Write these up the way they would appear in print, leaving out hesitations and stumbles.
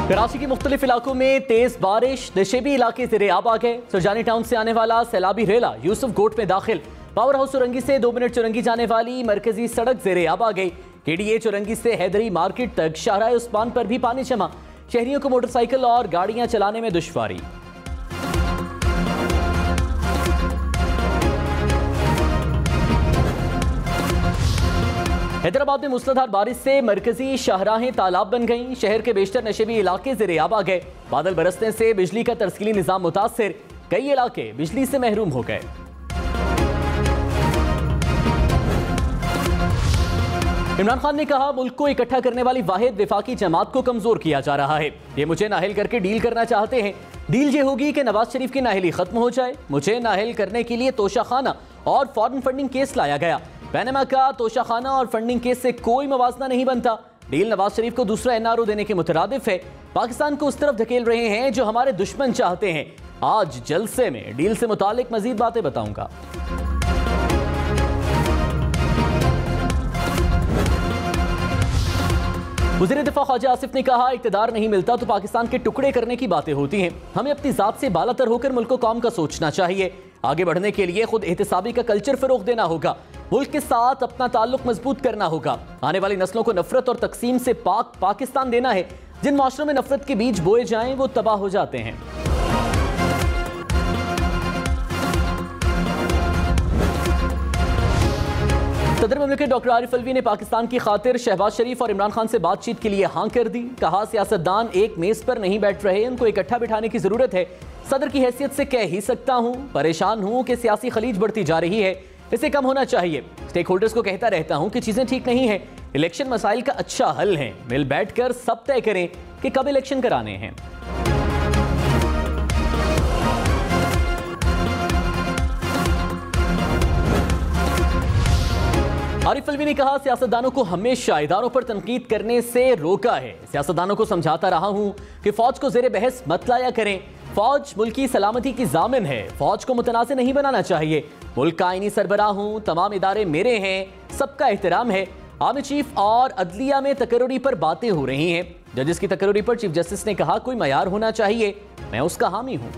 कराची के मुख्तलिफ इलाकों में तेज बारिश, नशेबी इलाके ज़ेरे आब आ गए। सुरजानी टाउन से आने वाला सैलाबी रेला यूसुफ गोट में दाखिल। पावर हाउस चुरंगी से 2 मिनट चुरंगी जाने वाली मरकजी सड़क ज़ेरे आब आ गई। KDA चुरंगी से हैदरी मार्केट तक शाहराह उस्मान पर भी पानी जमा। शहरियों को मोटरसाइकिल और गाड़ियां चलाने में दुश्वारी। हैदराबाद में मूसलाधार बारिश से मरकजी शाहराहें तालाब बन गईं। शहर के बेशतर नशेबी इलाके ज़ेरे आब आ गए। बादल बरसने से बिजली का तरसीली निज़ाम मुतासिर, कई इलाके बिजली से महरूम हो गए। इमरान खान ने कहा, मुल्क को इकट्ठा करने वाली वाहिद वफाकी जमात को कमजोर किया जा रहा है। ये मुझे नाअहल करके डील करना चाहते हैं। डील ये होगी कि नवाज शरीफ की नाअहली खत्म हो जाए। मुझे नाअहल करने के लिए तोशाखाना और फॉरेन फंडिंग केस लाया गया। पैनामा का तोशाखाना और फंडिंग केस से कोई मवाजना नहीं बनता। डील नवाज शरीफ को दूसरा NRO देने के मुतरादिफ है। पाकिस्तान को उस तरफ धकेल रहे हैं जो हमारे दुश्मन चाहते हैं। आज जलसे में डील से मुतालिक मजीद बातें बताऊंगा। वज़ीर दिफा ख्वाजा आसिफ ने कहा, इक़्तिदार नहीं मिलता तो पाकिस्तान के टुकड़े करने की बातें होती हैं। हमें अपनी ज़ात से बालातर होकर मुल्क को कौम का सोचना चाहिए। आगे बढ़ने के लिए खुद एहतिसाबी का कल्चर फ़रोग़ देना होगा। मुल्क के साथ अपना ताल्लुक मजबूत करना होगा। आने वाली नस्लों को नफरत और तकसीम से पाक पाकिस्तान देना है। जिन माशरों में नफरत के बीज बोए जाएं वो तबाह हो जाते हैं। सदर मुमलिकत डॉक्टर आरिफ अलवी ने पाकिस्तान की खातिर शहबाज शरीफ और इमरान खान से बातचीत के लिए हाँ कर दी। कहा, सियासतदान एक मेज पर नहीं बैठ रहे, उनको इकट्ठा बिठाने की जरूरत है। सदर की हैसियत से कह ही सकता हूँ, परेशान हूँ कि सियासी खलीज बढ़ती जा रही है, इसे कम होना चाहिए। स्टेक होल्डर्स को कहता रहता हूँ कि चीजें ठीक नहीं है। इलेक्शन मसाइल का अच्छा हल है, मिल बैठकर सब तय करें कि कब इलेक्शन कराने हैं। आरिफ अलवी ने कहा, सियासतदानों को हमेशा इदारों पर तनकीद करने से रोका है। सियासतदानों को समझाता रहा हूं कि फौज को ज़ेरे बहस मत लाया करें। फौज मुल्क की सलामती की जामिन है। फौज को मुतनाज़ नहीं बनाना चाहिए। मुल्क का आईनी सरबराह हूं, तमाम इदारे मेरे हैं, सबका एहतराम है। आर्मी चीफ और अदलिया में तकर्रुरी पर बातें हो रही हैं। जजेस की तकर्रुरी पर चीफ जस्टिस ने कहा, कोई मयार होना चाहिए, मैं उसका हामी हूं।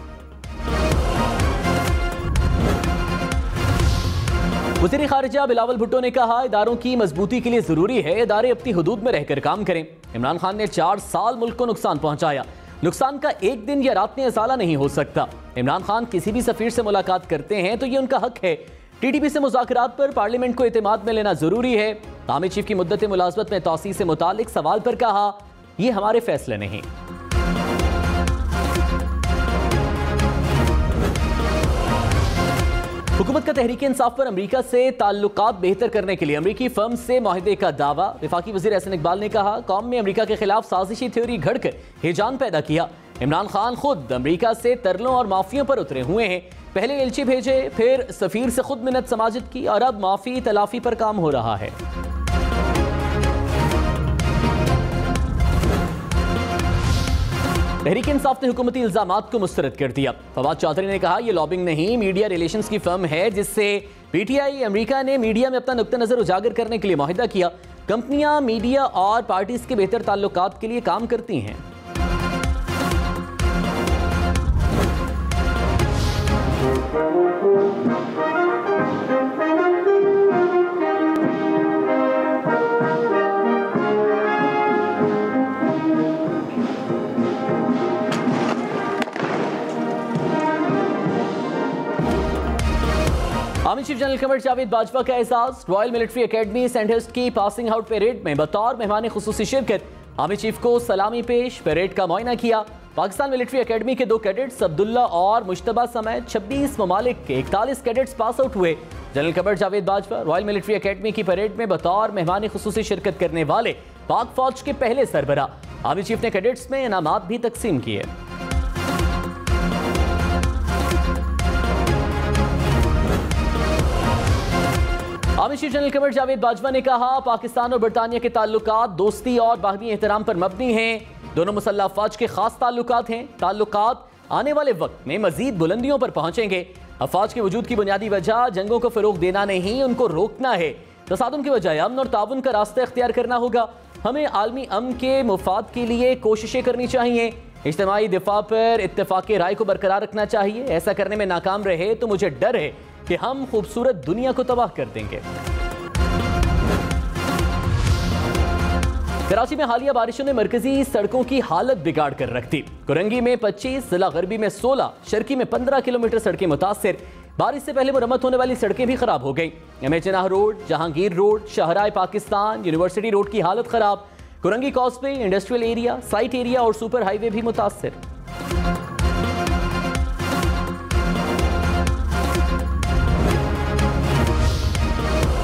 वज़ीर खारिजा बिलावल भुट्टो ने कहा, इदारों की मजबूती के लिए जरूरी है इदारे अपनी हुदूद में रहकर काम करें। इमरान खान ने 4 साल मुल्क को नुकसान पहुंचाया। नुकसान का एक दिन या रात में इजाला नहीं हो सकता। इमरान खान किसी भी सफीर से मुलाकात करते हैं तो ये उनका हक है। TTP से मुज़ाकरात पर पार्लियामेंट को एतमाद में लेना जरूरी है। आर्मी चीफ की मुद्दत मुलाजमत में तौसीह से मुतालिक सवाल पर कहा, ये हमारे फैसले नहीं। हुकूमत का तहरीक इंसाफ पर अमरीका से ताल्लुकात बेहतर करने के लिए अमरीकी फर्म से मुआहदे का दावा। वफाकी वज़ीर एहसन इकबाल ने कहा, कौम में अमरीका के खिलाफ साजिशी थ्योरी घड़कर हिजान पैदा किया। इमरान खान खुद अमरीका से तरलों और माफियों पर उतरे हुए हैं। पहले एलची भेजे, फिर सफीर से खुद मिन्नत समाजत की और अब माफी तलाफी पर काम हो रहा है। तहरीक इंसाफ ने हुकूमती इल्जामात को मुस्तरद कर दिया। फवाद चौधरी ने कहा, यह लॉबिंग नहीं, मीडिया रिलेशंस की फर्म है जिससे PTI अमेरिका ने मीडिया में अपना नुक्ता नजर उजागर करने के लिए मुआहिदा किया। कंपनियां मीडिया और पार्टीज के बेहतर ताल्लुकात के लिए काम करती हैं। Army chief general Qamar Javed Bajwa का एहसास। रॉयल मिलिट्री एकेडमी सैंडहर्स्ट की पासिंग आउट परेड में बतौर मेहमान खुसूसी शिरकत। आर्मी चीफ को सलामी पेश, परेड का मुआयना किया। पाकिस्तान मिलिट्री एकेडमी के 2 कैडेट्स अब्दुल्ला और मुश्तबा समेत 26 ममालिक के 41 कैडेट्स पास आउट हुए। General Qamar Javed Bajwa royal military academy की परेड में बतौर मेहमान खुसूसी शिरकत करने वाले पाक फौज के पहले सरबरा। आर्मी चीफ ने कैडेट्स में इनामात भी तकसीम किए। Army chief general Qamar Javed Bajwa ने कहा, पाकिस्तान और बरतानिया के ताल्लुकात दोस्ती और बाहमी एहतराम पर मबनी हैं। दोनों मुसल्लह अफवाज के खास ताल्लुकात हैं। ताल्लुकात आने वाले वक्त में मजीद बुलंदियों पर पहुंचेंगे। अफवाज के वजूद की बुनियादी वजह जंगों को फरोग देना नहीं, उनको रोकना है। तसादुम की बजाय अमन और ताउन का रास्ता इख्तियार करना होगा। हमें आलमी अमन के मुफाद के लिए कोशिशें करनी चाहिए। इज्तिमाई दिफा पर इत्तेफाक राय को बरकरार रखना चाहिए। ऐसा करने में नाकाम रहे तो मुझे डर है कि हम खूबसूरत दुनिया को तबाह कर देंगे। कराची में हालिया बारिशों ने मरकजी सड़कों की हालत बिगाड़ कर रख दी। कुरंगी में 25, जिला गरबी में 16, शर्की में 15 किलोमीटर सड़कें मुतासिर। बारिश से पहले मुरम्मत होने वाली सड़कें भी खराब हो गई। MA Jinnah road, Jahangir road, शाहराह पाकिस्तान, यूनिवर्सिटी रोड की हालत खराब। Korangi causeway, industrial area, site area और सुपर हाईवे भी मुतासिर।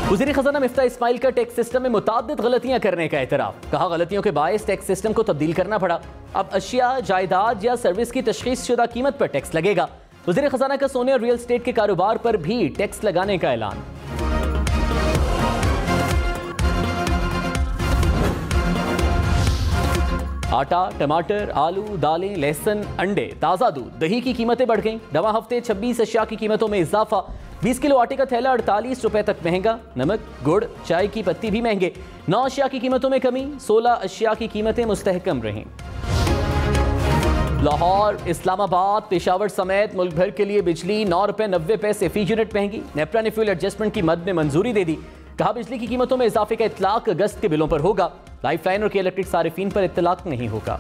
वज़ीर खजाना मिफ्ता इस्माइल का टैक्स सिस्टम में मुताद्दिद गलतियां करने का एतराफ़। कहा गलतियों के बायस टैक्स सिस्टम को तब्दील करना पड़ा। अब अशिया, जायदाद या सर्विस की तशख़ीस शुदा कीमत पर टैक्स लगेगा। वज़ीर खजाना का सोने और रियल एस्टेट के कारोबार पर भी टैक्स लगाने का ऐलान। आटा, टमाटर, आलू, दालें, लहसुन, अंडे, ताज़ा दूध, दही की कीमतें बढ़ गईं। रवां हफ्ते 26 अशिया की कीमतों में इजाफा। 20 किलो आटे का थैला 48 रुपए तक महंगा। नमक, गुड़, चाय की पत्ती भी महंगे। 9 अशिया की कीमतों में कमी। 16 अशिया की कीमतें मुस्तहकम रहीं। लाहौर, इस्लामाबाद, पेशावर समेत मुल्क भर के लिए बिजली 9 रुपए 90 पैसे फी यूनिट महंगी। नेपरा ने फ्यूल एडजस्टमेंट की मद में मंजूरी दे दी। कहा बिजली की कीमतों में इजाफे का इतलाक अगस्त के बिलों पर होगा। लाइफलाइन और के इलेक्ट्रिक सारिफीन पर इतलाक नहीं होगा।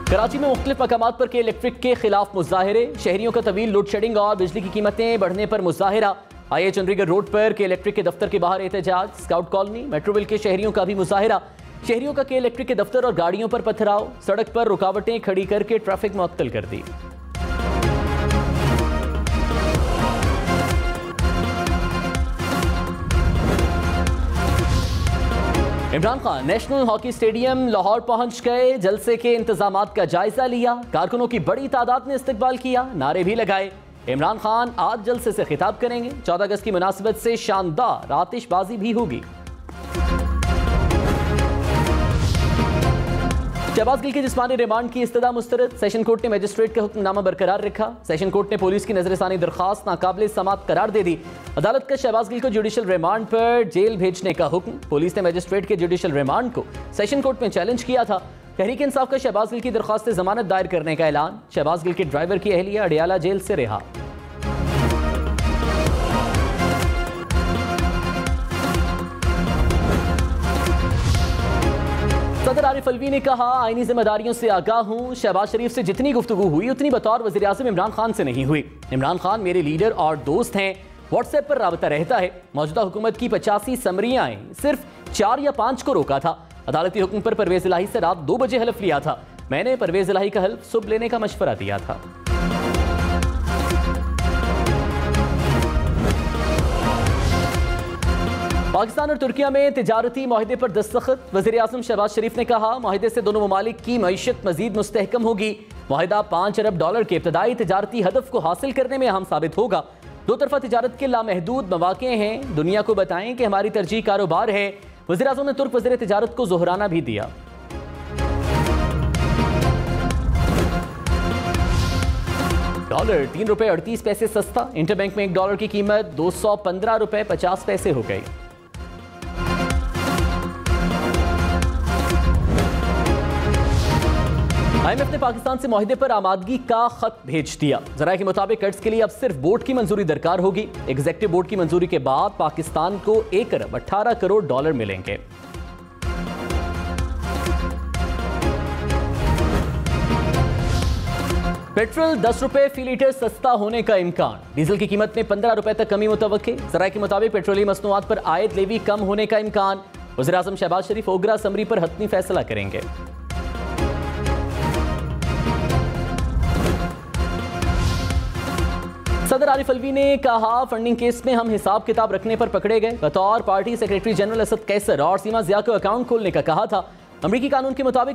कराची में मुख्तलिफ मकामात पर के इलेक्ट्रिक के खिलाफ मुजाहिरे। शहरियों का तवील लोड शेडिंग और बिजली की कीमतें बढ़ने पर मुजाहिरा। आईए चंडीगढ़ रोड पर के इलेक्ट्रिक के दफ्तर के बाहर एहतजाज। स्काउट कॉलोनी, मेट्रोविल के शहरियों का भी मुजाहिरा। शहरियों का के इलेक्ट्रिक के दफ्तर और गाड़ियों पर पथराव। सड़क पर रुकावटें खड़ी करके ट्रैफिक मुअत्तल कर दी। Imran Khan national hockey stadium Lahore पहुंच गए। जलसे के इंतजामात का जायजा लिया। कारकुनों की बड़ी तादाद ने इस्तकबाल किया, नारे भी लगाए। इमरान खान आज जलसे से खिताब करेंगे। 14 अगस्त की मुनासिबत से शानदार आतिशबाजी भी होगी। शहबाज गिल के जिस्मानी रिमांड की इस्तदा मुस्तरद। सेशन कोर्ट ने मजिस्ट्रेट का हुक्मनामा बरकरार रखा। सेशन कोर्ट ने पुलिस की नजरसानी दरखास्त नाकाबिल समात करार दे दी। अदालत का शहबाज गिल को जुडिशल रिमांड पर जेल भेजने का हुक्म। पुलिस ने मजिस्ट्रेट के जुडिशल रिमांड को सेशन कोर्ट में चैलेंज किया था। तहरीक इंसाफ का शहबाज गिल की दरखास्त जमानत दायर करने का ऐलान। शहबाज गिल के ड्राइवर की अहलिया अडियाला जेल से रिहा। सदर आरिफ अलवी ने कहा आईनी जिम्मेदारियों से आगाह हूं। शहबाज शरीफ से जितनी गुफ्तगू हुई उतनी बतौर वज़ीर आज़म इमरान खान से नहीं हुई। इमरान खान मेरे लीडर और दोस्त हैं। व्हाट्सएप पर राबता रहता है। मौजूदा हुकूमत की 85 समरियां आई, सिर्फ 4 या 5 को रोका था। अदालती हुक्म पर परवेज इलाही से रात 2 बजे हल्फ लिया था। मैंने परवेज इलाही का हल्फ सुबह लेने का मशवरा दिया था। पाकिस्तान और तुर्किया में तिजारती मुआहदे पर दस्तखत। वज़ीर आज़म शहबाज शरीफ ने कहा मुआहदे से दोनों ममालिक की मईशत मजीद मुस्तहकम होगी। मुआहदा $5 अरब के इब्तदाई तिजारती हदफ को हासिल करने में अहम साबित होगा। दो तरफा तिजारत के लामहदूद मौके हैं। दुनिया को बताएं कि हमारी तरजीह कारोबार है। वज़ीर आज़म ने तुर्क वज़ीर तिजारत को जोहराना भी दिया। डॉलर 3 रुपए 38 पैसे सस्ता। इंटरबैंक में $1 की कीमत 215 रुपए 50 पैसे हो गई। IMF ने पाकिस्तान से मुआहदे पर आमादगी का खत भेज दिया। जराये के मुताबिक कर्ज के लिए अब सिर्फ बोर्ड की मंजूरी दरकार होगी। एग्जीक्यूटिव बोर्ड की मंजूरी के बाद पाकिस्तान को $1 अरब 18 करोड़ मिलेंगे। पेट्रोल 10 रुपए फी लीटर सस्ता होने का इम्कान। डीजल की कीमत में 15 रुपए तक कमी मुतवक्के। जराये के मुताबिक पेट्रोलियम मसनूआत पर आयद लेवी कम होने का इम्कान। वज़ीर आज़म शहबाज शरीफ ओगरा असम्बली पर हतमी फैसला करेंगे। सदर आरिफ अलवी ने कहा फंडिंग केस में हम हिसाब किताब रखने पर पकड़े गए। बतौर party secretary general Asad Qaiser और सीमा जिया को अकाउंट खोलने का कहा था। अमरीकी कानून के मुताबिक